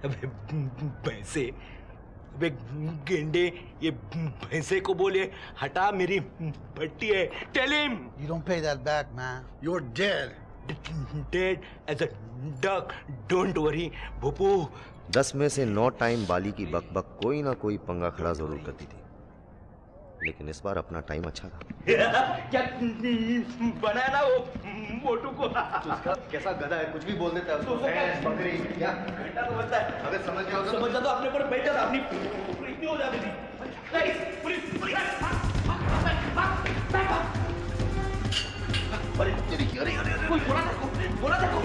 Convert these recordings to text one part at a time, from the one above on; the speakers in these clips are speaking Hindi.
अबे भैंसे, अबे गेंडे, ये भैंसे को बोले हटा, मेरी भट्टी है. Tell him. You don't pay that back, man. You're dead. Dead as a duck. Don't worry, भूपू. 10 में से 9 टाइम बाली की बकबक कोई ना कोई पंगा खड़ा जरूर करती थी, लेकिन इस बार अपना टाइम अच्छा था. क्या बनाया ना वो मोटू को? उसका कैसा गधा है, कुछ भी बोल देता है उसको. बकरी क्या घंटा तो बनता है. अगर समझ गया होगा समझ जाता अपने पर बैठ जाता, अपनी इतनी हो जाती थी. पुलिस अरे कोई बोला देखो.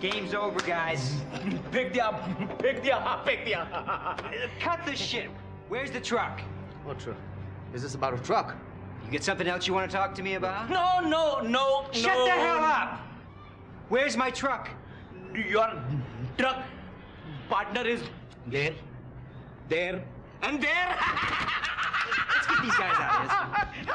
Game's over, guys. फेंक दिया. Cut the shit. Where's the truck? What truck? Is this about a truck? You got something else you want to talk to me about? No. Shut the hell up! Where's my truck? Your truck partner is there, and there. Let's get these guys out of this.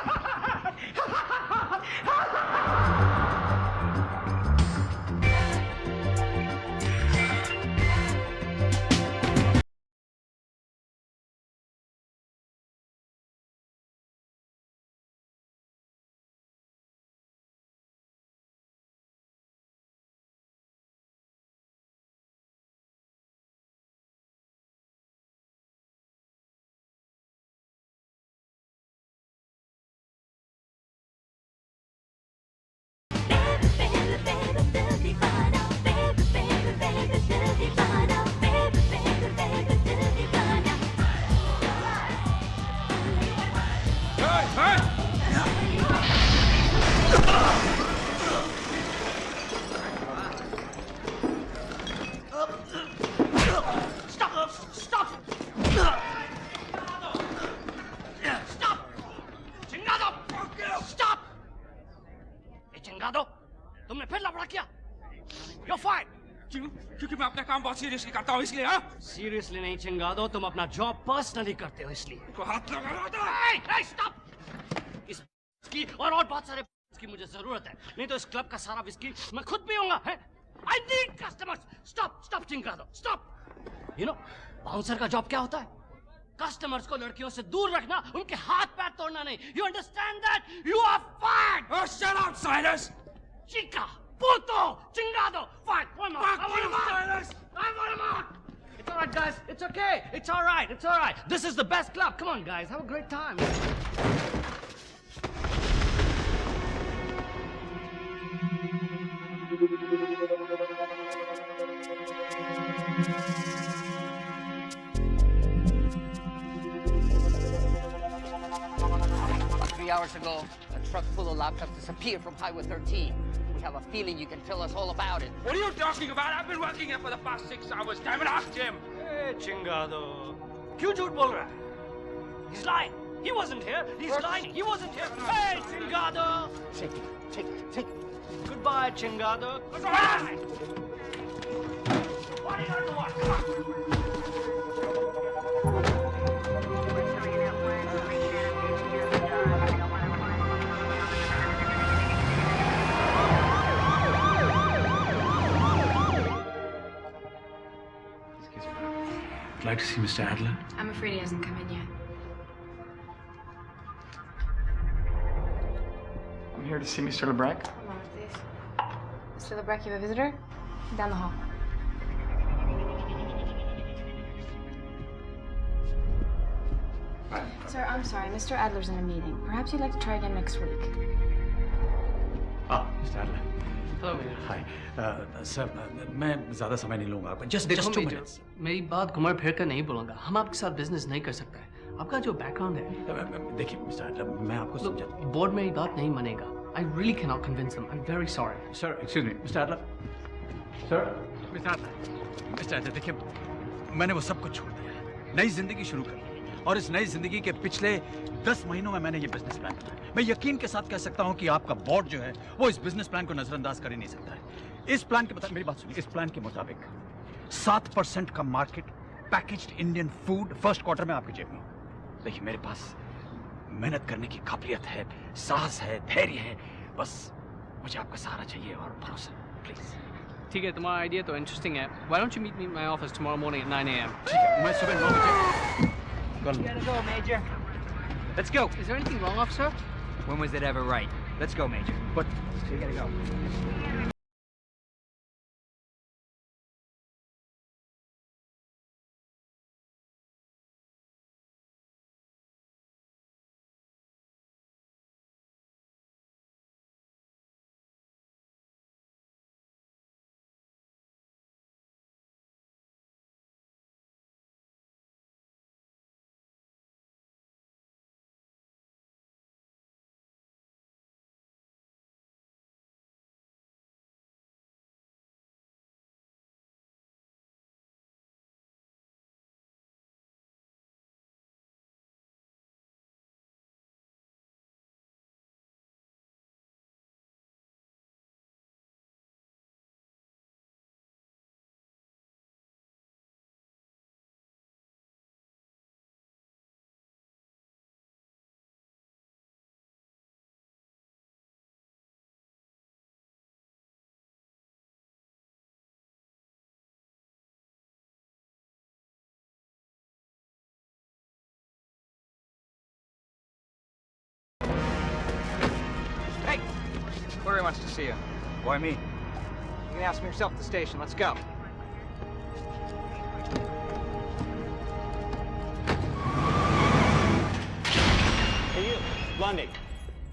तुमने फिर लफड़ा किया. You're fired. क्योंकि मैं अपना काम बहुत सीरियसली करता हूँ इसलिए. हाँ, सीरियसली नहीं चिंगादो, तुम अपना जॉब पर्सनली करते हो इसलिए. को हाथ लगा रहा था. Hey, stop! इसकी और बहुत सारे की मुझे जरूरत है, नहीं तो इस क्लब का सारा विस्की मैं खुद पीऊंगा. I need customers. Stop चिंगादो, stop. You know, bouncer का जॉब क्या होता है? कस्टमर्स को लड़कियों से दूर रखना, उनके हाथ पैर तोड़ना नहीं. You understand that? You are fired. Oh, shut up, Silas. Chica, puto, chingado, fight. One more. Fuck you, Silas. I want him out. It's all right, guys. It's okay. It's all right. This is the best club. Come on, guys. Have a great time. About 3 hours ago, a truck full of laptops disappeared from Highway 13. We have a feeling you can tell us all about it. What are you talking about? I've been working here for the past 6 hours. Damn it, ask Jim. Hey, चिंगादो, क्यों झूठ बोल रहा है? He's lying. He wasn't here. He's lying. He wasn't here. Hey, चिंगादो. Take it. Goodbye, चिंगादो. Goodbye. What are you going to watch? Come on. I'd like to see Mr. Adler. I'm afraid he hasn't come in yet. I'm here to see Mr. Lebrecq. One moment, please. Mr. Lebrecq, you have a visitor? Down the hall. Sir, I'm sorry. Mr. Adler's in a meeting. Perhaps you'd like to try again next week. Mr. Adler. Hello, Major. Hi. Sir, मैं ज़्यादा समय नहीं लूँगा. Just 2 minutes. मेरी बात घुमा फिर कर नहीं बोलूँगा. हम आपके साथ बिजनेस नहीं कर सकते. आपका जो बैकग्राउंड है. देखिए, Mr. Adler, मैं आपको समझाता हूँ. बोर्ड मेरी बात नहीं मानेगा. I really cannot convince them. I'm very sorry. Sir, excuse me, Mr. Adler. Sir, Mr. Adler. Mr. Adler, देखिए, मैंने वो सब कुछ छोड़ दिया है. नई जिंदगी शुरू कर ली. और इस नई जिंदगी के पिछले 10 महीनों में मैंने ये बिजनेस प्लान बनाया. मैं यकीन के साथ कह सकता हूं कि आपका बोर्ड जो है वो इस बिजनेस प्लान को नजरअंदाज कर ही नहीं सकता है. इस प्लान के मुताबिक, मेरी बात सुनिए, इस प्लान के मुताबिक 7% का market packaged Indian food first quarter में आपकी जेब में. देखिए, मेरे पास मेहनत करने की काबिलियत है, साहस है, धैर्य है. बस मुझे आपका सहारा चाहिए और भरोसा, प्लीज। ठीक है, तुम्हारा आइडिया तो इंटरेस्टिंग है। Why don't you meet me in my office tomorrow morning at 9 a.m. ठीक है, मैं सुबह 9 बजे कल। We gotta go, Major. Let's go. Is there anything wrong, officer? When was it ever right? Let's go, Major. But We gotta go. Hey! Corey wants to see you. why me? You can ask him yourself at the station. Let's go. Hey you, Lundy.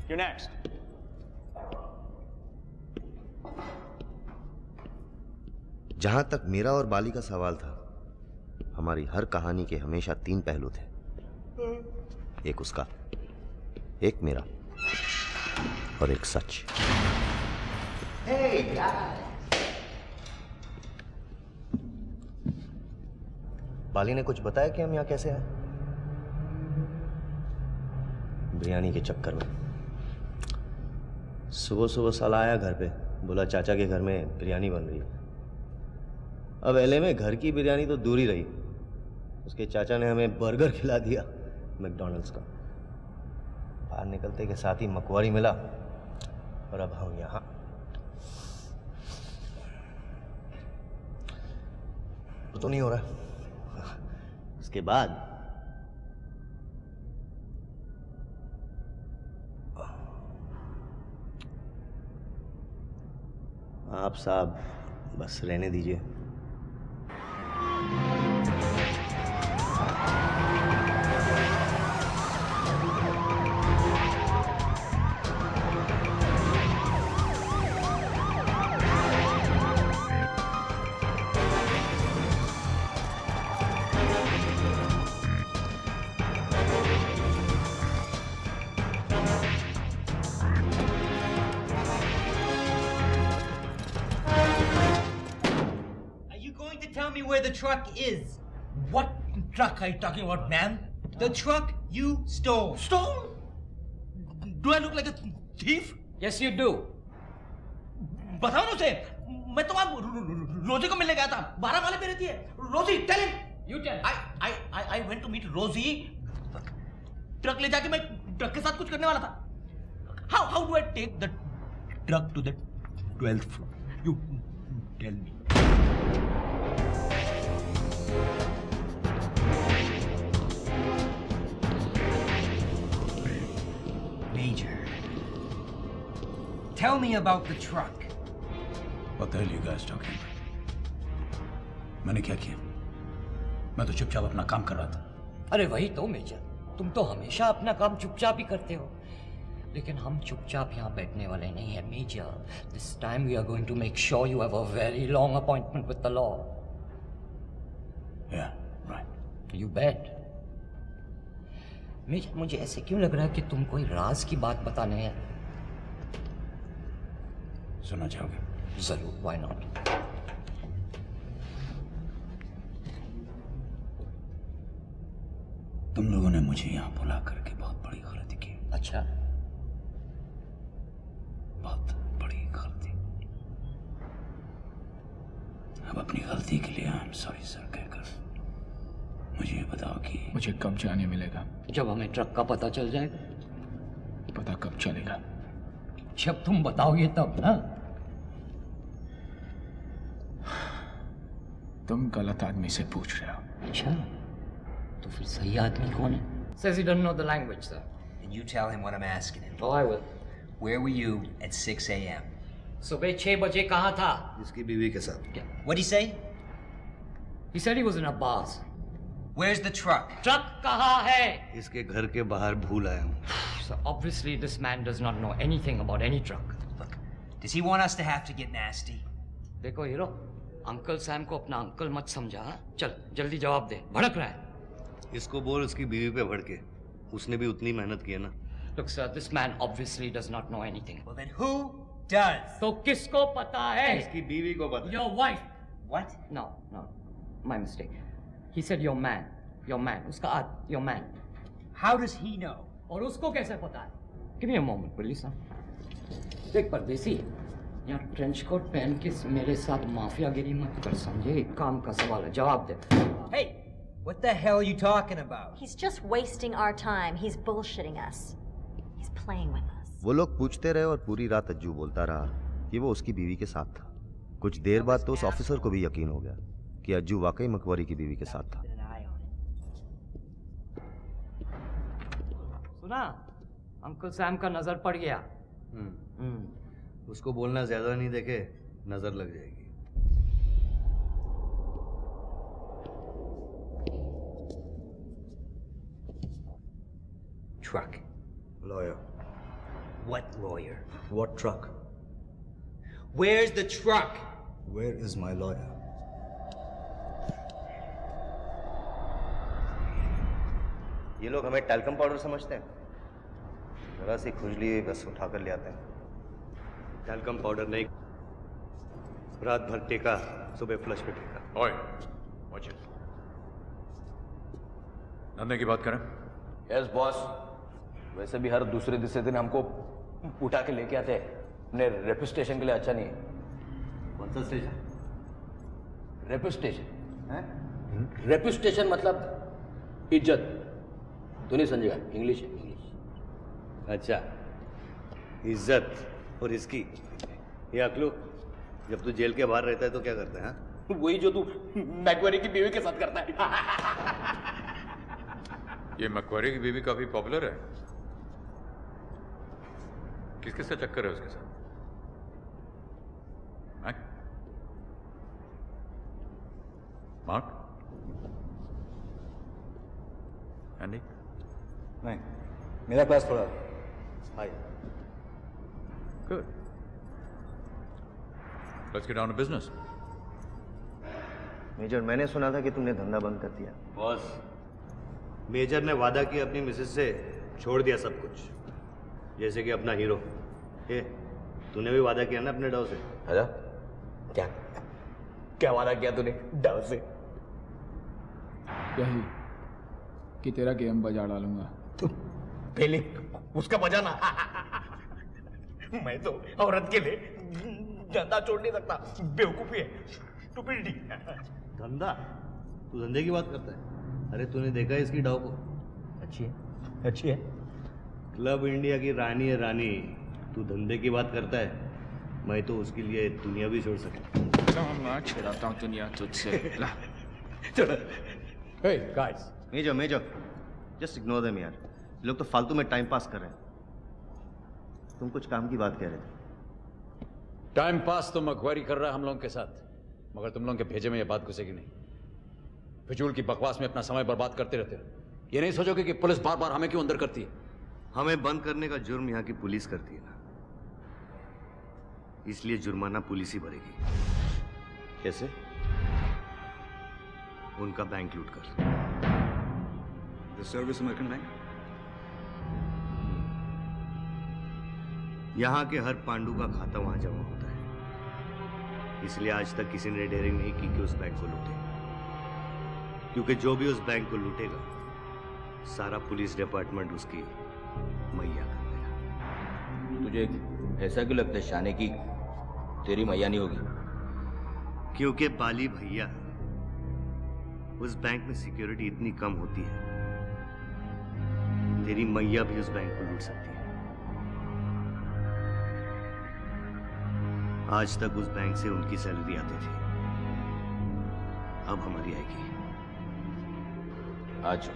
You're next. जहां तक मेरा और बाली का सवाल था, हमारी हर कहानी के हमेशा 3 पहलू थे। एक उसका, एक मेरा और एक सच। बाली ने कुछ बताया कि हम यहाँ कैसे आए? बिरयानी के चक्कर में। सुबह सुबह साला आया घर पे, बोला चाचा के घर में बिरयानी बन रही है। अब एलए में घर की बिरयानी तो दूर ही रही, उसके चाचा ने हमें बर्गर खिला दिया मैकडॉनल्ड्स का। बाहर निकलते के साथ ही मकवारी मिला और अब हम यहाँ। तो नहीं हो रहा। उसके बाद आप साहब बस रहने दीजिए। Tell me where the truck is. What truck are you talking about, man? The truck you stole. Stole? Do I look like a thief? Yes, you do. बताओ ना उसे। मैं तो वहाँ रोजी को मिलने गया था। 12 वाले पे रहती है। रोजी, tell him. You tell. I went to meet Rosie. Truck ले जाके मैं ट्रक के साथ कुछ करने वाला था। How do I take the truck to the 12th floor? You tell me. Major, tell me about the truck. What the hell you guys talking about? मैंने क्या किया? मैं तो चुपचाप अपना काम कर रहा था। अरे वही तो मेजर, तुम तो हमेशा अपना काम चुपचाप ही करते हो। लेकिन हम चुपचाप यहाँ बैठने वाले नहीं है major. This time we are going to make sure you have a very long appointment with the law. Yeah, right. You bet. Major, मुझे ऐसे क्यों लग रहा है कि तुम कोई राज की बात बताने हैं? सुनना चाहोगे? जरूर, why not? तुम लोगों ने मुझे यहाँ बुला करके बहुत बड़ी गलती की। अच्छा, बहुत बड़ी गलती। अब अपनी गलती के लिए आई एम सॉरी सर कहकर मुझे ये बताओ कि मुझे कब जाने मिलेगा? जब हमें ट्रक का पता चल जाएगा। पता कब चलेगा? जब तुम बताओगे तब। हाँ, तुम गलत आदमी से पूछ रहे हो। अच्छा, तो फिर सही आदमी कौन है? Says he doesn't know the language, sir. And you tell him what I'm asking him. Oh, I will. Where were you at 6 a.m.? सुबह 6 बजे कहाँ था? इसकी बीवी के साथ। What'd he say? He said he was in Abbas. Where's the truck? Truck कहाँ है? इसके घर के बाहर भूल आया हूँ। So obviously this man does not know anything about any truck. Look, does he want us to have to get nasty? देखो हीरो, अंकल सैम को अपना अंकल मत समझा। चल जल्दी जवाब दे, भड़क रहा है। इसको बोल उसकी बीवी पे भड़के, उसने भी उतनी मेहनत की है ना। Look sir, this man obviously does not know anything. Well then who does? तो किसको पता है? इसकी बीवी को पता है। Your wife. What? No, my mistake. He said your man, उसका your man. How does he know? और उसको कैसे पता है? Give me a moment, will you sir? देख परदेसी, यार ट्रेंच कोट पहन के मेरे साथ माफियागिरी मत कर, समझे? एक काम का सवाल है, जवाब दे। Hey, what the hell are you talking about? He's just wasting our time. He's bullshitting us. He's playing with us. वो लोग पूछते रहे और पूरी रात अज्जू बोलता रहा कि वो उसकी बीवी के साथ था। कुछ देर बाद तो उस ऑफिसर को भी यकीन हो गया कि अज्जू वाकई मकबरी की बीवी के साथ था। सुना, अंकल सैम का नजर पड़ गया। उसको बोलना ज्यादा नहीं देखे, नजर लग जाएगी। Truck. Lawyer. What lawyer? What truck? Where's the truck? Where is my lawyer? ये लोग हमें टैल्कम पाउडर समझते हैं। जरा सी खुजली हुई बस उठा कर ले आते हैं। टैल्कम पाउडर नहीं, रात भर टेका, सुबह फ्लश पे टेका। ओए, वॉच इट। धंधे की बात करें? Yes boss. वैसे भी हर दूसरे तीसरे दिन हमको उठा के लेके आते हैं। अपने रेपुटेशन के लिए अच्छा नहीं है। कौन सा स्टेशन? रेपुटेशन है? रेपुटेशन मतलब इज्जत। तू नहीं समझेगा, इंग्लिश है, इंग्लिश। अच्छा, इज्जत और इसकी ये अकलू, जब तू जेल के बाहर रहता है तो क्या करता है? हाँ, वही जो तू मैक्वेरी की बीवी के साथ करता है। ये मैक्वेरी की बीवी काफी पॉपुलर है। किस किसका चक्कर है उसके साथ? मार्क? एंडी? नहीं, मेरा क्लास थोड़ा high. Good. Let's get down to business. Major, मैंने सुना था कि तुमने धंधा बंद कर दिया। बॉस, मेजर ने वादा किया अपनी मिसेस से, छोड़ दिया सब कुछ, जैसे कि अपना हीरो। ये तूने भी वादा किया ना अपने डाव से? अच्छा, क्या क्या वादा किया तूने डाव से? यही कि तेरा गेम बजा डालूंगा। तू पहले उसका बजाना। मैं तो औरत के लिए धंधा छोड़ नहीं सकता। बेवकूफी है, स्टूपिडिटी। धंधा? तू धंधे की बात करता है? अरे तूने देखा है इसकी डाव को? अच्छी है, अच्छी है। क्लब इंडिया की रानी है रानी, तू धंधे की बात करता है? मैं तो उसके लिए दुनिया भी छोड़ सकता। मैं छिड़ाता हूँ दुनिया तुझसे। चलो। Hey guys, major, just ignore them यार। ये लोग तो फालतू में टाइम पास कर रहे हैं। तुम कुछ काम की बात कह रहे थे। टाइम पास तो मकवारी कर रहा है हम लोगों के साथ, मगर तुम लोगों के भेजे में ये बात घुसेगी नहीं। फिजूल की बकवास में अपना समय बर्बाद करते रहते हो। ये नहीं सोचोगे कि पुलिस बार बार हमें क्यों अंदर करती है? हमें बंद करने का जुर्म यहाँ की पुलिस करती है ना, इसलिए जुर्माना पुलिस ही भरेगी। कैसे? उनका बैंक लूट कर। Service American bank? यहाँ के हर पांडु का खाता वहां जमा होता है, इसलिए आज तक किसी ने डेयरिंग नहीं की कि उस बैंक को लूटे, क्योंकि जो भी उस बैंक को लूटेगा सारा पुलिस डिपार्टमेंट उसकी मैया कर देगा। तुझे ऐसा क्यों लगता है शाने की तेरी मैया नहीं होगी? क्योंकि बाली भैया, उस बैंक में सिक्योरिटी इतनी कम होती है, तेरी मैया भी उस बैंक को लूट सकती है। आज तक उस बैंक से उनकी सैलरी आती थी, अब हमारी आएगी। आज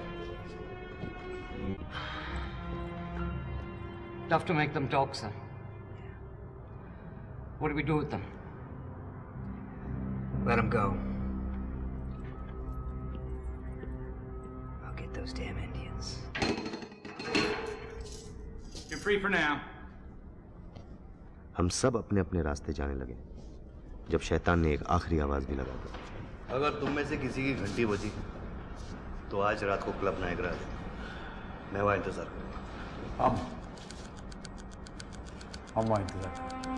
Tough to make them talk, son. What do we do with them? Let him go. I'll get those damn Indians. You're free for now. हम सब अपने अपने रास्ते जाने लगे जब शैतान ने एक आखिरी आवाज भी लगा दी। अगर तुम में से किसी की घंटी बजी तो आज रात को क्लब नायग्रा है, मैं वहां इंतजार करूंगा। हम वहां इंतजार करेंगे।